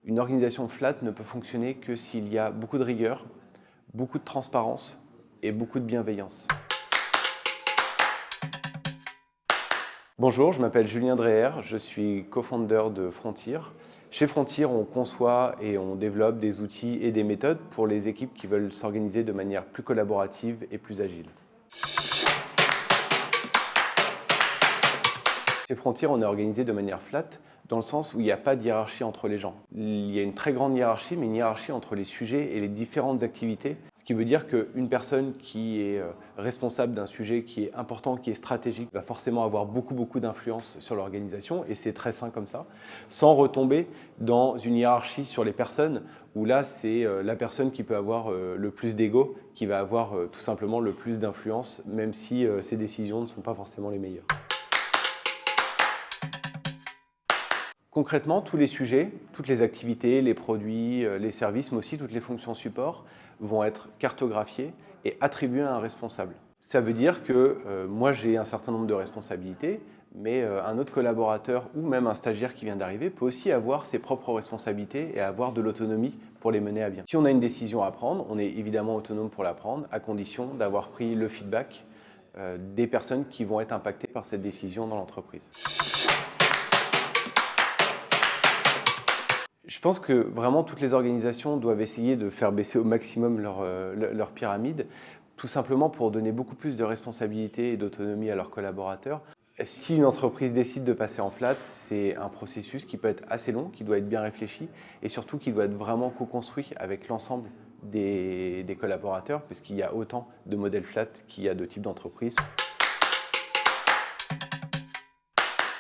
Une organisation flat ne peut fonctionner que s'il y a beaucoup de rigueur, beaucoup de transparence et beaucoup de bienveillance. Bonjour, je m'appelle Julien Dreher, je suis co-founder de Frontier. Chez Frontier, on conçoit et on développe des outils et des méthodes pour les équipes qui veulent s'organiser de manière plus collaborative et plus agile. Chez Frontier, on est organisé de manière flat, dans le sens où il n'y a pas de hiérarchie entre les gens. Il y a une très grande hiérarchie, mais une hiérarchie entre les sujets et les différentes activités. Ce qui veut dire qu'une personne qui est responsable d'un sujet qui est important, qui est stratégique, va forcément avoir beaucoup d'influence sur l'organisation, et c'est très sain comme ça, sans retomber dans une hiérarchie sur les personnes, où là, c'est la personne qui peut avoir le plus d'ego, qui va avoir tout simplement le plus d'influence, même si ses décisions ne sont pas forcément les meilleures. Concrètement, tous les sujets, toutes les activités, les produits, les services, mais aussi toutes les fonctions support vont être cartographiées et attribuées à un responsable. Ça veut dire que moi, j'ai un certain nombre de responsabilités, mais un autre collaborateur ou même un stagiaire qui vient d'arriver peut aussi avoir ses propres responsabilités et avoir de l'autonomie pour les mener à bien. Si on a une décision à prendre, on est évidemment autonome pour la prendre, à condition d'avoir pris le feedback des personnes qui vont être impactées par cette décision dans l'entreprise. Je pense que vraiment toutes les organisations doivent essayer de faire baisser au maximum leur pyramide, tout simplement pour donner beaucoup plus de responsabilité et d'autonomie à leurs collaborateurs. Si une entreprise décide de passer en flat, c'est un processus qui peut être assez long, qui doit être bien réfléchi et surtout qui doit être vraiment co-construit avec l'ensemble des collaborateurs, puisqu'il y a autant de modèles flat qu'il y a de types d'entreprises.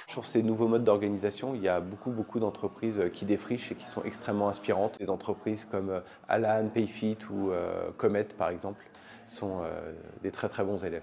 Sur ces nouveaux modes d'organisation, il y a beaucoup d'entreprises qui défrichent et qui sont extrêmement inspirantes. Des entreprises comme Alan, Payfit ou Comet, par exemple, sont des très bons élèves.